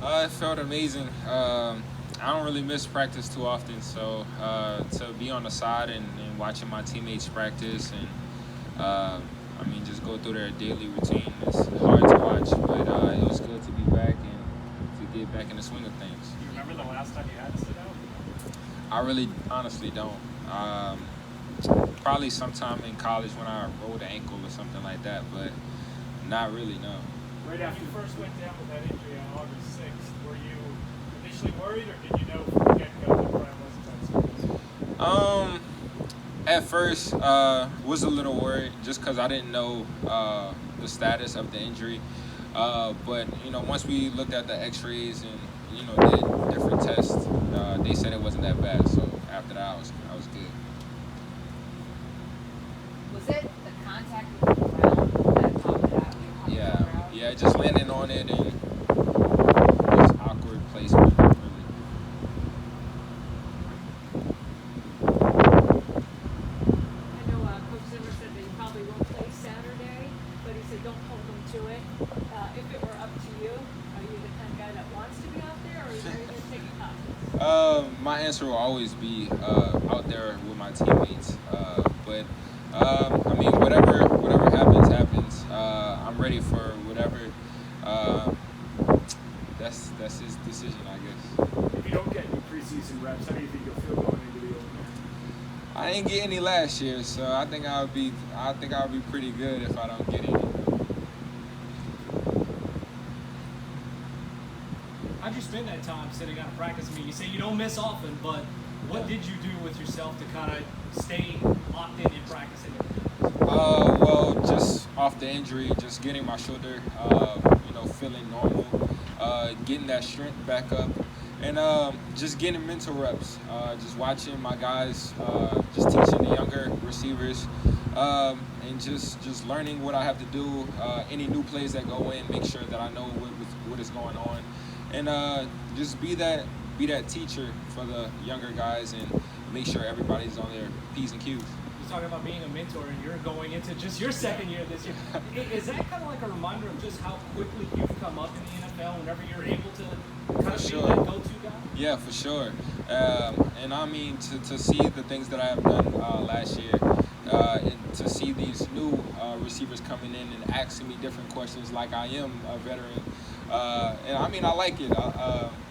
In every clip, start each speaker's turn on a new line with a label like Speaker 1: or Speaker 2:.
Speaker 1: It felt amazing. I don't really miss practice too often, so to be on the side and watching my teammates practice and just go through their daily routine is hard to watch, but it was good to be back and to get back in the swing of things.
Speaker 2: Do you remember the last time you had to sit out?
Speaker 1: I really honestly don't. Probably sometime in college when I rolled an ankle or something like that, but not really, no.
Speaker 2: Right after you first went down with that injury on August 6th, were you initially worried, or did you know from the get-go that Brian wasn't that serious?
Speaker 1: At first, was a little worried just because I didn't know the status of the injury. But once we looked at the X-rays and did different tests, they said it wasn't that bad. So after that, I was good.
Speaker 3: Was it the contact with the ground that popped it out?
Speaker 1: Yeah, just landing on it and just awkward placement, really.
Speaker 4: I know Coach Zimmer said that he probably won't play Saturday, but he said don't hold him to it. If it were up to you, are you the kind of guy that wants to be out there, or are you ready to take a confidence?
Speaker 1: My answer will always be out there with my teammates. But whatever happens. I'm ready for whatever. That's his decision, I guess.
Speaker 2: If you don't get any preseason reps, how do you think you'll feel going into the opener?
Speaker 1: I didn't get any last year, so I think I'll be pretty good if I don't get any.
Speaker 5: How'd you spend that time sitting on a practice meet? You say you don't miss often, but what did you do with yourself to kind of stay locked in practicing?
Speaker 1: Well, just off the injury, just getting my shoulder, feeling normal, getting that strength back up, and just getting mental reps. Just watching my guys, just teaching the younger receivers, and just learning what I have to do. Any new plays that go in, make sure that I know what is going on, and just be that teacher for the younger guys and make sure everybody's on their P's and Q's.
Speaker 5: Talking about being a mentor, and you're going into just your second year this year. Is that kind of like a reminder of just how quickly you've come up in the NFL whenever you're able to kind of be that go-to guy?
Speaker 1: Yeah, for sure. And I mean, to see the things that I have done last year, and to see these new receivers coming in and asking me different questions like I am a veteran. And I mean, I like it.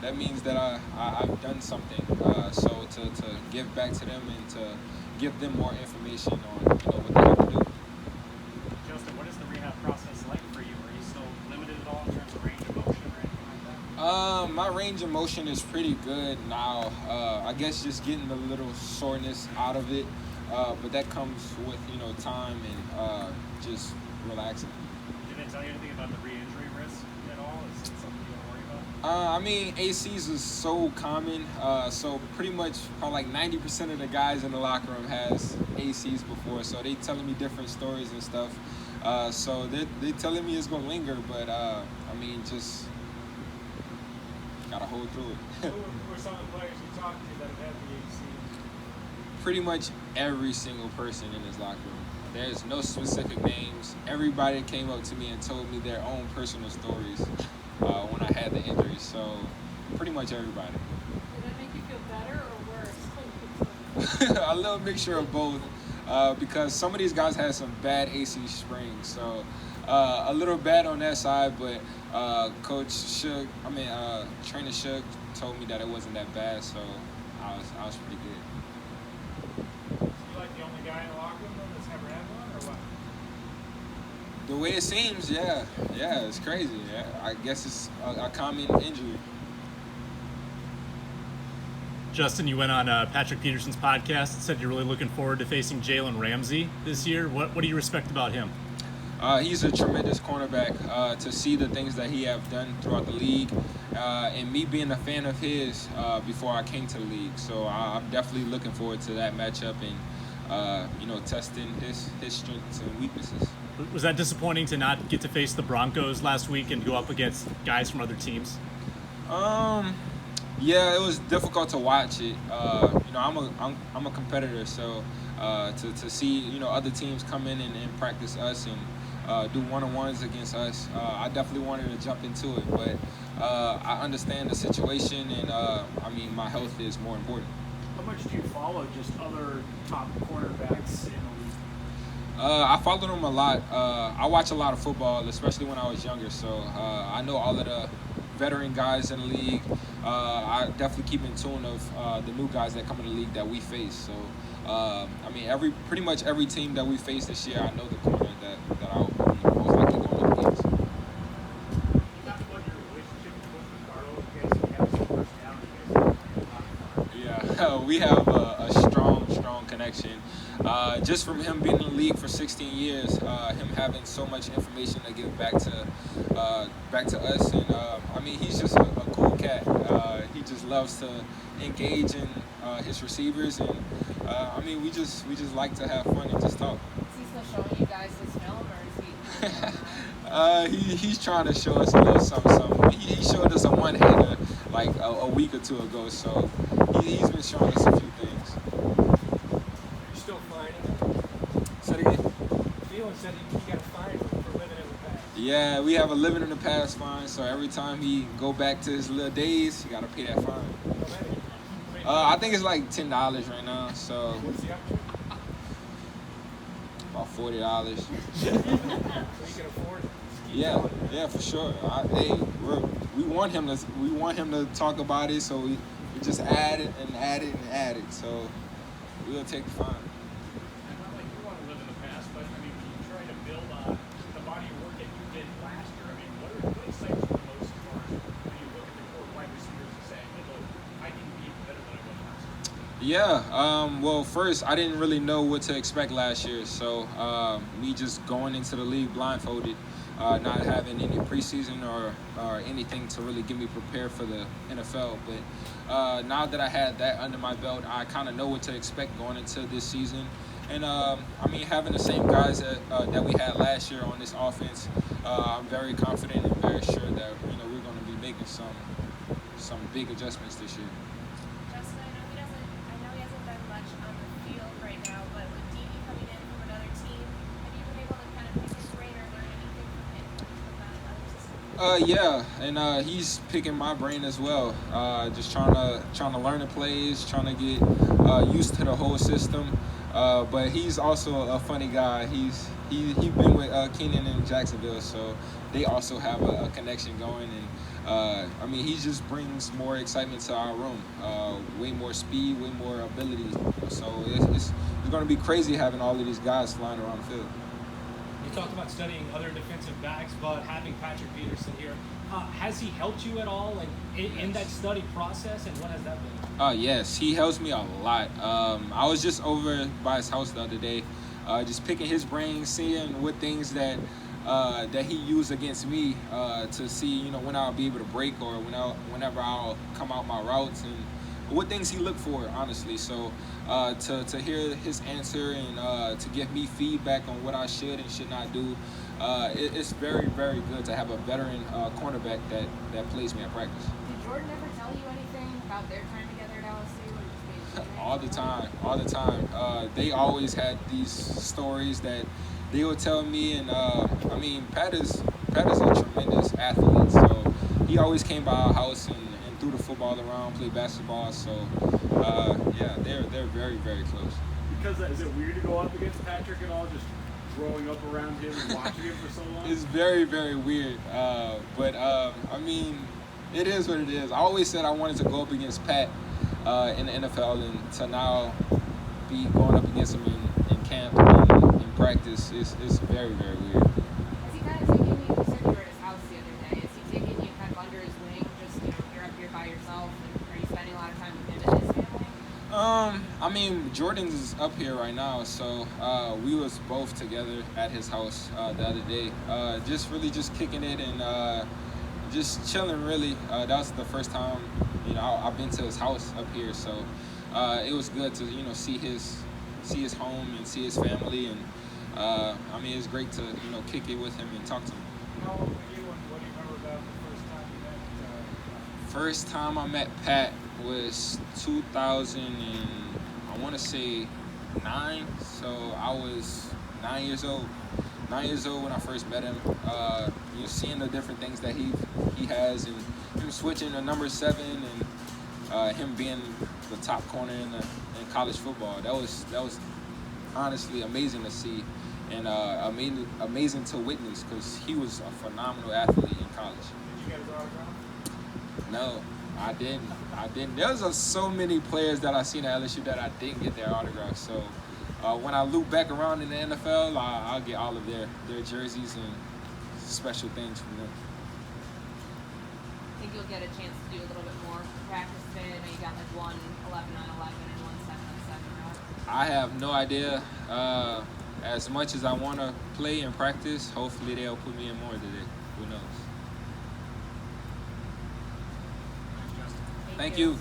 Speaker 1: That means that I've done something. So to give back to them and to give them more information on what they have to do.
Speaker 2: Justin, what is the rehab process like for you? Are you still limited at all in terms of range of motion or anything like that?
Speaker 1: My range of motion is pretty good now. I guess just getting a little soreness out of it, but that comes with time and just relaxing.
Speaker 2: Did they tell you anything about the re-injury risk at all? Is it something you don't worry about?
Speaker 1: ACs is so common. So pretty much probably like 90% of the guys in the locker room has ACs before. So they telling me different stories and stuff. So they telling me it's gonna linger, but just gotta hold through it.
Speaker 2: Who were some of the players you talked to that have had the AC?
Speaker 1: Pretty much every single person in this locker room. There's no specific names. Everybody came up to me and told me their own personal stories when I had the injury. So pretty much everybody.
Speaker 4: Did that make you feel better or worse?
Speaker 1: A little mixture of both, because some of these guys had some bad AC springs. So a little bad on that side, but Trainer Shug told me that it wasn't that bad. So I was pretty good.
Speaker 2: So you like the only guy in the locker room that's never had one, or what?
Speaker 1: The way it seems, yeah, it's crazy. Yeah, I guess it's a common injury.
Speaker 6: Justin, you went on Patrick Peterson's podcast and said you're really looking forward to facing Jalen Ramsey this year. What do you respect about him?
Speaker 1: He's a tremendous cornerback. To see the things that he have done throughout the league, and me being a fan of his before I came to the league, so I'm definitely looking forward to that matchup and testing his strengths and weaknesses.
Speaker 6: Was that disappointing to not get to face the Broncos last week and go up against guys from other teams?
Speaker 1: Yeah, it was difficult to watch it. I'm a competitor, so to see other teams come in and practice us and do one-on-ones against us. I definitely wanted to jump into it, but I understand the situation, and I mean, my health is more important.
Speaker 2: How much do you follow just other top cornerbacks in the league?
Speaker 1: I follow them a lot. I watch a lot of football, especially when I was younger. So I know all of the veteran guys in the league. I definitely keep in tune of the new guys that come in the league that we face. So I mean, pretty much every team that we face this year, I know the corner that I'll be most likely going up against.
Speaker 2: Talk about your relationship with Coach Carlo. You guys have some personality. You guys
Speaker 1: Yeah, we have a strong connection. Just from him being in the league for 16 years, him having so much information to give back to us, and I mean, he's just a cool cat. He just loves to engage in his receivers, and I mean, we just like to have fun and just talk.
Speaker 3: Is he still showing you guys his film, or is he?
Speaker 1: He's trying to show us a little something. He showed us a one-hander like a week or two ago, so he's been showing us a few things.
Speaker 5: You're still finding.
Speaker 1: Say it again.
Speaker 5: Thielen said he got a fine for living in the past.
Speaker 1: Yeah, we have a living in the past fine, so every time he go back to his little days, he got to pay that fine. I think it's like $10 right now, so
Speaker 5: What's the opportunity?
Speaker 1: about $40.
Speaker 5: So you can afford it.
Speaker 1: Yeah, for sure. We want him to talk about it, so we just add it and add it and add it. So we'll take the fine.
Speaker 2: Not like you want to live in the past, but I mean, when you try to build on the body of work that you did last year, I mean, what excites you the most as far as when you look at the core wide receivers and saying, hey, look, I can be even better than I was last year?
Speaker 1: Yeah. Well, first, I didn't really know what to expect last year, so me just going into the league blindfolded, not having any preseason or anything to really get me prepared for the NFL. But now that I had that under my belt, I kind of know what to expect going into this season. And I mean, having the same guys that we had last year on this offense, I'm very confident and very sure that we're going to be making some big adjustments this year.
Speaker 7: Justin, I know he hasn't done much on the field right now, but with Dee coming in from another team, have you been able to kind of pick his brain or learn anything from him from that other system?
Speaker 1: Yeah, and he's picking my brain as well. Just trying to learn the plays, trying to get used to the whole system. But he's also a funny guy. He's been with Keenan in Jacksonville, so they also have a connection going. And I mean, he just brings more excitement to our room. Way more speed, way more ability. So it's going to be crazy having all of these guys flying around the field.
Speaker 5: You talked about studying other defensive backs, but having Patrick Peterson here, has he helped you at all, like in that study process, and what has that been?
Speaker 1: Yes, he helps me a lot. I was just over by his house the other day, just picking his brain, seeing what things that he used against me to see, when I'll be able to break or whenever I'll come out my routes and what things he looked for, honestly. So to hear his answer and to give me feedback on what I should and should not do, it's very, very good to have a veteran cornerback that plays me at practice.
Speaker 3: Did Jordan ever tell you anything about their time together at LSU? Or just maybe
Speaker 1: All the time. They always had these stories that they would tell me, and I mean, Pat is a tremendous athlete, so he always came by our house and threw the football around, played basketball. So yeah, they're very, very close.
Speaker 2: Because is it weird to go up against Patrick at all, just growing up around him and watching him for so long?
Speaker 1: It's very, very weird, but I mean, it is what it is. I always said I wanted to go up against Pat in the NFL, and to now be going up against him in camp and in practice is very, very weird.
Speaker 3: Has he kind of taken you? You said you were at his house the other day. Is he taking you kind of under his wing? Just you're up here by yourself, and are you spending a lot of time with him and his family?
Speaker 1: I mean, Jordan's up here right now, so we was both together at his house the other day, just kicking it and just chilling. Really, that was the first time I've been to his house up here, so it was good to see his home and see his family, and I mean, it's great to kick it with him and talk to him.
Speaker 2: How old were you, and what do you remember about the
Speaker 1: First time I met Pat was 2000 and I want to say 9, so I was 9 years old. 9 years old when I first met him. You know, seeing the different things that he has, and him switching to number 7, and him being the top corner in college football. That was honestly amazing to see, and amazing to witness, because he was a phenomenal athlete in college.
Speaker 2: Did you get his autograph?
Speaker 1: No, I didn't. There's so many players that I seen at LSU that I didn't get their autographs. So when I loop back around in the NFL, I'll get all of their jerseys and special things from them.
Speaker 3: I think you'll get a chance to do a little bit more practice today. I know you got like one 11 on 11 and one 7 on 7 route.
Speaker 1: I have no idea. As much as I want to play and practice, hopefully they'll put me in more today. Who knows?
Speaker 3: Thank
Speaker 1: Thank you.